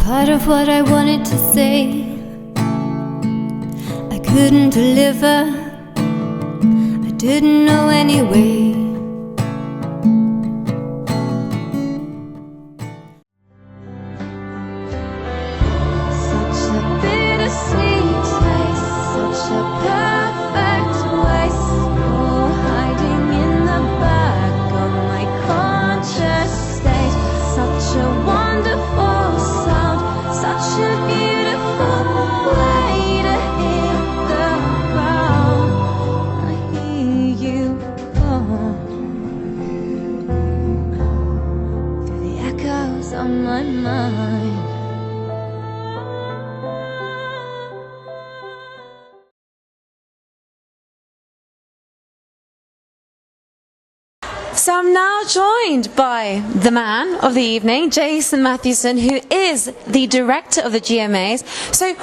Part of what I wanted to say I couldn't deliver. I didn't know anyway. Such a bittersweet taste, such a perfect waste, oh, hiding in the back of my conscious state. Such a wonderful sound, such a beautiful way to hit the ground. I hear you call through the echoes of my mind. So I'm now joined by the man of the evening, Jason Matthewson, who is the director of the GMAs. So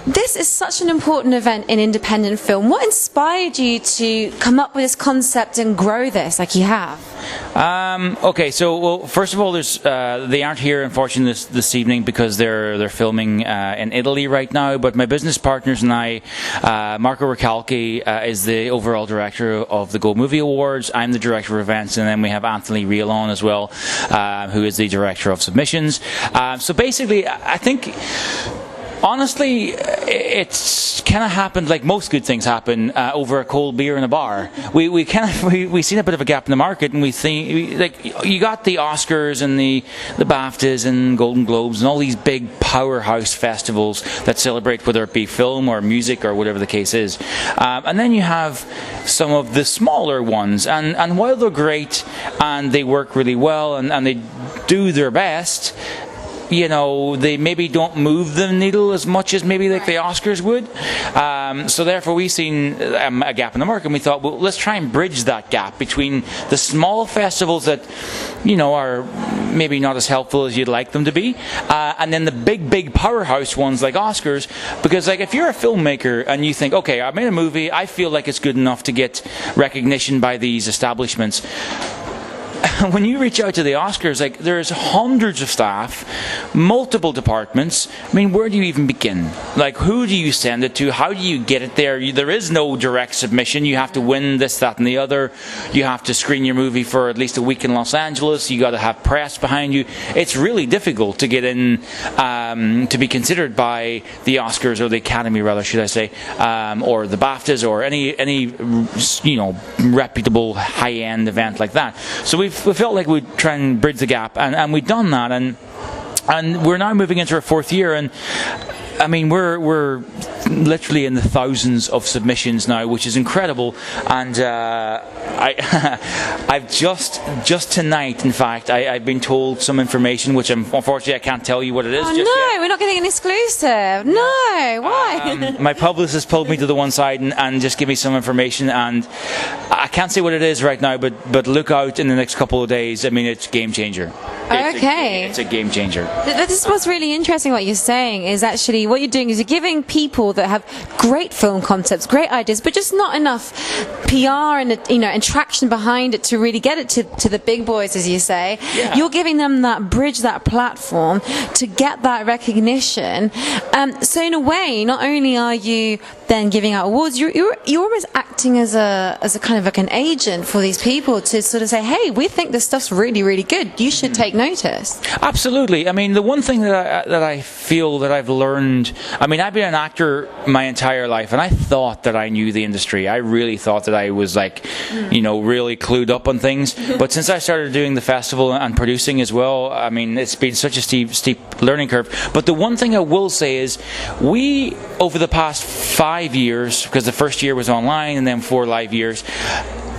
this is such an important event in independent film. What inspired you to come up with this concept and grow this like you have? Okay, so well, first of all, they aren't here, unfortunately, this evening because they're filming in Italy right now. But my business partners and I, Marco Recalchi is the overall director of the Gold Movie Awards. I'm the director of events, and then we have Anthony Rielon as well, who is the director of submissions. So basically, I think, honestly, it's kind of happened like most good things happen over a cold beer in a bar. We seen a bit of a gap in the market, and we think, like, you got the Oscars and the BAFTAs and Golden Globes and all these big powerhouse festivals that celebrate whether it be film or music or whatever the case is, and then you have some of the smaller ones, and while they're great and they work really well and they do their best, you know, they maybe don't move the needle as much as maybe like the Oscars would. So therefore we seen a gap in the market, and we thought, well, let's try and bridge that gap between the small festivals that, you know, are maybe not as helpful as you'd like them to be, and then the big powerhouse ones like Oscars. Because, like, if you're a filmmaker and you think, okay, I made a movie, I feel like it's good enough to get recognition by these establishments, when you reach out to the Oscars, like, there's hundreds of staff, multiple departments. I mean, where do you even begin? Like, who do you send it to? How do you get it there? There is no direct submission. You have to win this, that, and the other. You have to screen your movie for at least a week in Los Angeles. You got to have press behind you. It's really difficult to get in, to be considered by the Oscars, or the Academy, rather, should I say, or the BAFTAs, or any you know, reputable high-end event like that. So we felt like we'd try and bridge the gap, and we've done that, and we're now moving into our fourth year, and I mean, we're literally in the thousands of submissions now, which is incredible. And I've just tonight, in fact, I've been told some information, which unfortunately I can't tell you what it is. Oh just no, yet. we're not getting an exclusive. No, why? My publicist pulled me to the one side and just gave me some information, and I can't say what it is right now, but look out in the next couple of days. I mean, it's a game changer. It's a game changer. This is what's really interesting. What you're saying is actually what you're doing is you're giving people that have great film concepts, great ideas, but just not enough PR and, you know, and traction behind it to really get it to the big boys, as you say. Yeah. You're giving them that bridge, that platform to get that recognition. So in a way, not only are you then giving out awards, you're almost acting as a kind of like an agent for these people to sort of say, hey, we think this stuff's really, really good. You should take notice. Absolutely. I mean, the one thing that I feel that I've learned, I mean, I've been an actor my entire life, and I thought that I knew the industry. I really thought that I was, like, you know, really clued up on things. But since I started doing the festival and producing as well, I mean, it's been such a steep learning curve. But the one thing I will say is, we, over the past 5 years, because the first year was online and then 4 live years,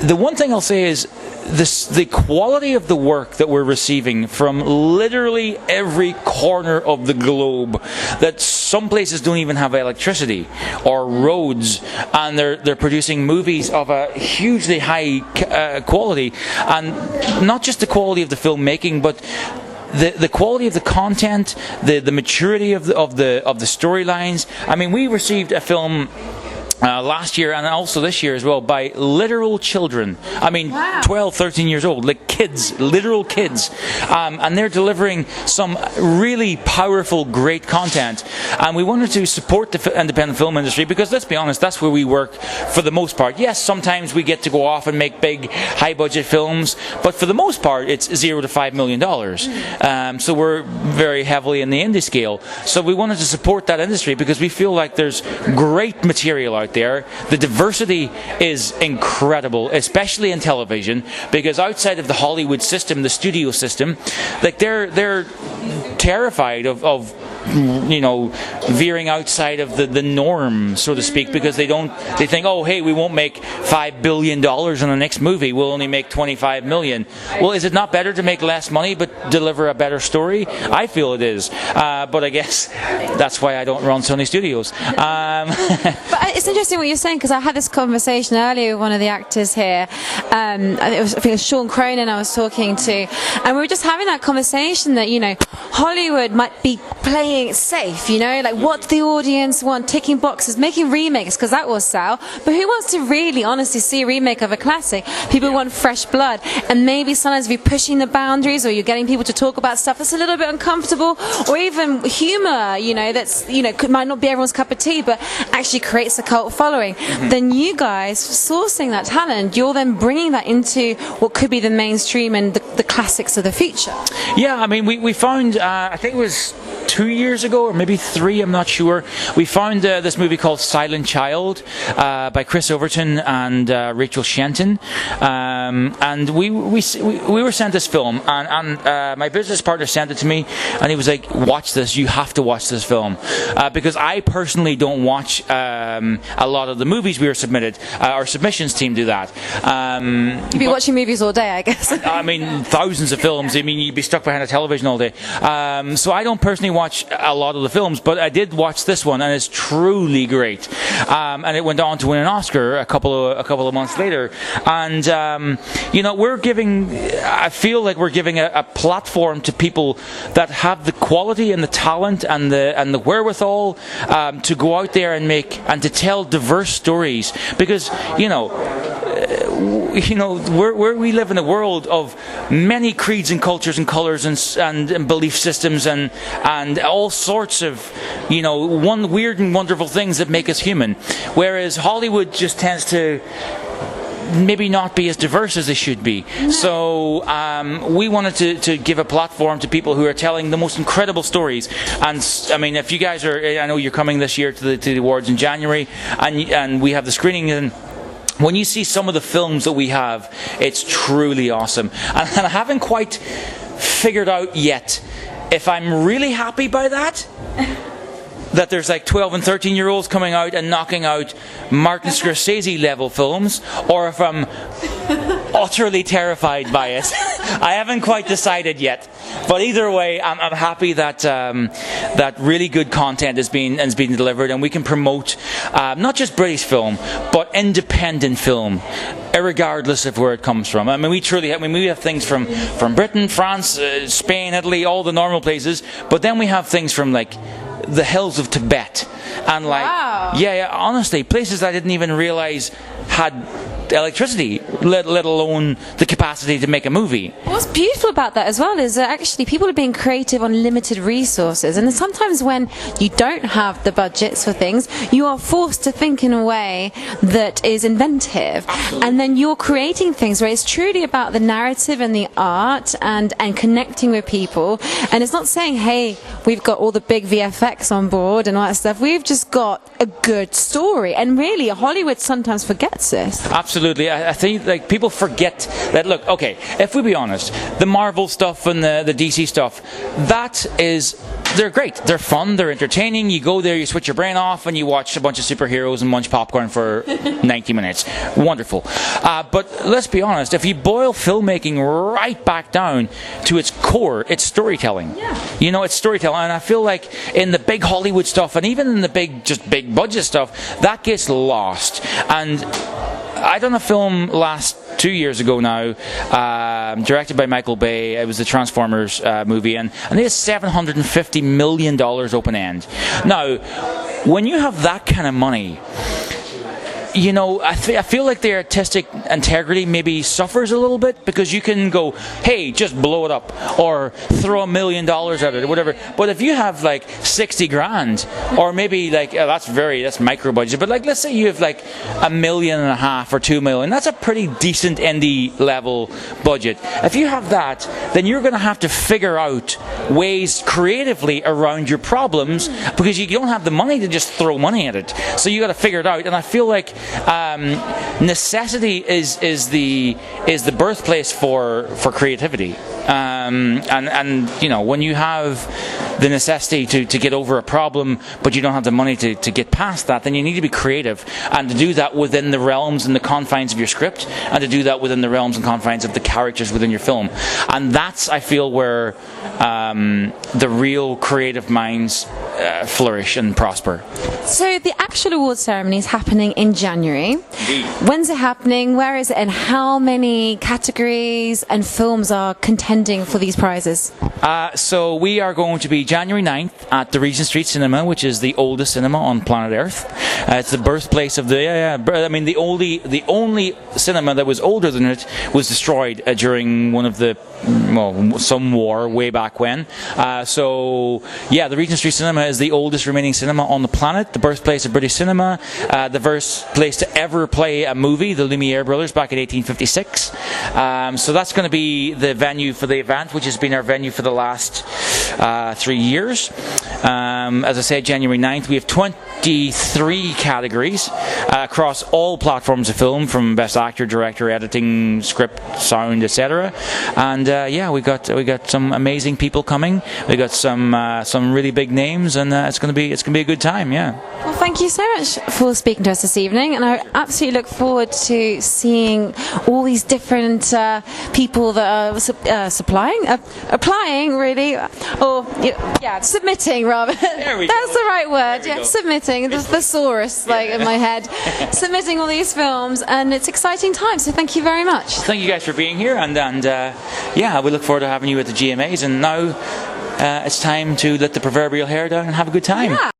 the one thing I'll say is, the quality of the work that we're receiving from literally every corner of the globe, that some places don't even have electricity or roads, and they're producing movies of a hugely high quality, and not just the quality of the filmmaking, but the quality of the content, the maturity of the storylines. I mean, we received a film last year and also this year as well by literal children. I mean, Wow. 12, 13 years old, like kids, literal kids. And they're delivering some really powerful, great content. And we wanted to support the independent film industry because, let's be honest, that's where we work for the most part. Yes, sometimes we get to go off and make big, high-budget films, but for the most part, it's $0 to $5 million. So we're very heavily in the indie scale. So we wanted to support that industry because we feel like there's great material out there. The diversity is incredible, especially in television, because outside of the Hollywood system, the studio system, like they're terrified of veering outside of the norm, so to speak, because they think, oh, hey, we won't make $5 billion in the next movie, we'll only make $25 million. Well, is it not better to make less money but deliver a better story? I feel it is, but I guess that's why I don't run Sony Studios. But it's interesting what you're saying, because I had this conversation earlier with one of the actors here. I think it was Sean Cronin I was talking to, and we were just having that conversation that, Hollywood might be playing it safe, like what the audience want, ticking boxes, making remakes, because that will sell. But who wants to really, honestly see a remake of a classic? People want fresh blood, and maybe sometimes if you're pushing the boundaries, or you're getting people to talk about stuff that's a little bit uncomfortable, or even humour, that's might not be everyone's cup of tea, but actually creates a cult following. Then you guys sourcing that talent, you're then bringing that into what could be the mainstream and the classics of the future. Yeah, I mean, we found, I think it was 2 years ago, or maybe 3, I'm not sure, we found this movie called Silent Child by Chris Overton and Rachel Shenton, and we were sent this film, and my business partner sent it to me, and he was like, watch this, you have to watch this film, because I personally don't watch a lot of the movies we were submitted. Our submissions team do that. You'd be watching movies all day, I guess. I mean, thousands of films. I mean, you'd be stuck behind a television all day. So I don't personally watch a lot of the films, but I did watch this one, and it's truly great. And it went on to win an Oscar a couple of months later. And I feel like we're giving a platform to people that have the quality and the talent and the wherewithal to go out there and to tell diverse stories, because where we live in a world of many creeds and cultures and colours and belief systems and all sorts of one weird and wonderful things that make us human, whereas Hollywood just tends to maybe not be as diverse as they should be. So we wanted to give a platform to people who are telling the most incredible stories. And I mean, if you guys I know you're coming this year to the awards in January, and we have the screening, and when you see some of the films that we have, it's truly awesome. And I haven't quite figured out yet if I'm really happy by that there's like 12 and 13-year-olds coming out and knocking out Martin Scorsese level films, or if I'm utterly terrified by it. I haven't quite decided yet. But either way, I'm happy that that really good content is being delivered, and we can promote not just British film, but independent film, regardless of where it comes from. I mean, we have things from Britain, France, Spain, Italy, all the normal places, but then we have things from like the hills of Tibet, and like, wow. yeah, honestly, places I didn't even realize had electricity, let alone the capacity to make a movie. What's beautiful about that as well is that actually people are being creative on limited resources, and sometimes when you don't have the budgets for things, you are forced to think in a way that is inventive. Absolutely. And then you're creating things where it's truly about the narrative and the art and connecting with people. And it's not saying, hey, we've got all the big VFX on board and all that stuff. We've just got a good story, and really Hollywood sometimes forgets this. Absolutely. I think like people forget that. Look, okay, if we be honest, the Marvel stuff and the DC stuff, they're great. They're fun. They're entertaining. You go there, you switch your brain off, and you watch a bunch of superheroes and munch popcorn for 90 minutes. Wonderful. But let's be honest, if you boil filmmaking right back down to its core, it's storytelling. Yeah. It's storytelling. And I feel like in the big Hollywood stuff, and even in the big budget stuff, that gets lost. And I done a film last 2 years ago now, directed by Michael Bay. It was the Transformers movie, and it is $750 million open end. Now, when you have that kind of money, I feel like the artistic integrity maybe suffers a little bit, because you can go, hey, just blow it up, or throw $1 million at it, or whatever. But if you have like 60 grand, or maybe like that's micro budget, but like let's say you have like $1.5 million or 2 million, that's a pretty decent indie level budget. If you have that, then you're going to have to figure out ways creatively around your problems, because you don't have the money to just throw money at it. So you got to figure it out. And I feel like necessity is the birthplace for creativity. And when you have the necessity to get over a problem, but you don't have the money to get past that, then you need to be creative, and to do that within the realms and the confines of your script, and to do that within the realms and confines of the characters within your film. And that's, I feel, where the real creative minds flourish and prosper. So the actual awards ceremony is happening in January. Indeed. When's it happening? Where is it? And how many categories and films are contending for these prizes? So we are going to be January 9th at the Regent Street Cinema, which is the oldest cinema on planet Earth. It's the birthplace of the only cinema that was older than it was destroyed during one of some war way back when. The Regent Street Cinema is the oldest remaining cinema on the planet, the birthplace of British cinema, the first place to ever play a movie, the Lumiere brothers, back in 1856. So that's going to be the venue for the event, which has been our venue for the last 3 years. As I said, January 9th, we have 23 categories across all platforms of film, from best actor, director, editing, script, sound, etc. And we got some amazing people coming. We got some really big names, and it's going to be a good time. Yeah. Well, thank you so much for speaking to us this evening, and I absolutely look forward to seeing all these different people that are applying, really, or submitting rather. There we That's go. the right word. There we go. Submitting. The thesaurus, in my head, submitting all these films, and it's exciting times. So thank you very much. Thank you guys for being here, and we look forward to having you at the GMAs. And now it's time to let the proverbial hair down and have a good time. Yeah.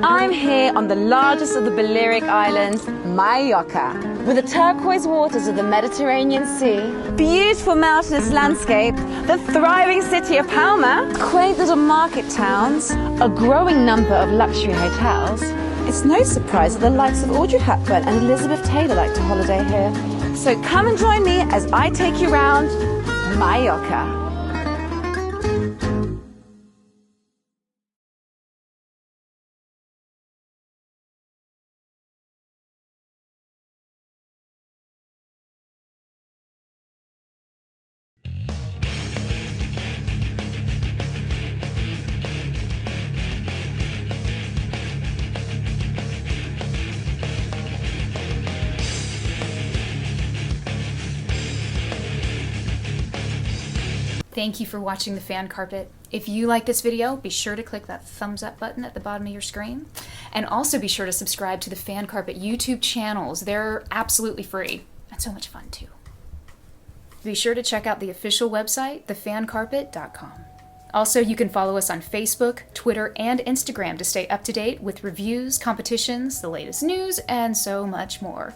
I'm here on the largest of the Balearic Islands, Mallorca, with the turquoise waters of the Mediterranean Sea, beautiful mountainous landscape, the thriving city of Palma, quaint little market towns, a growing number of luxury hotels. It's no surprise that the likes of Audrey Hepburn and Elizabeth Taylor like to holiday here. So come and join me as I take you around Mallorca. Thank you for watching The Fan Carpet. If you like this video, be sure to click that thumbs up button at the bottom of your screen. And also be sure to subscribe to the Fan Carpet YouTube channels. They're absolutely free and so much fun too. Be sure to check out the official website, thefancarpet.com. Also, you can follow us on Facebook, Twitter, and Instagram to stay up to date with reviews, competitions, the latest news, and so much more.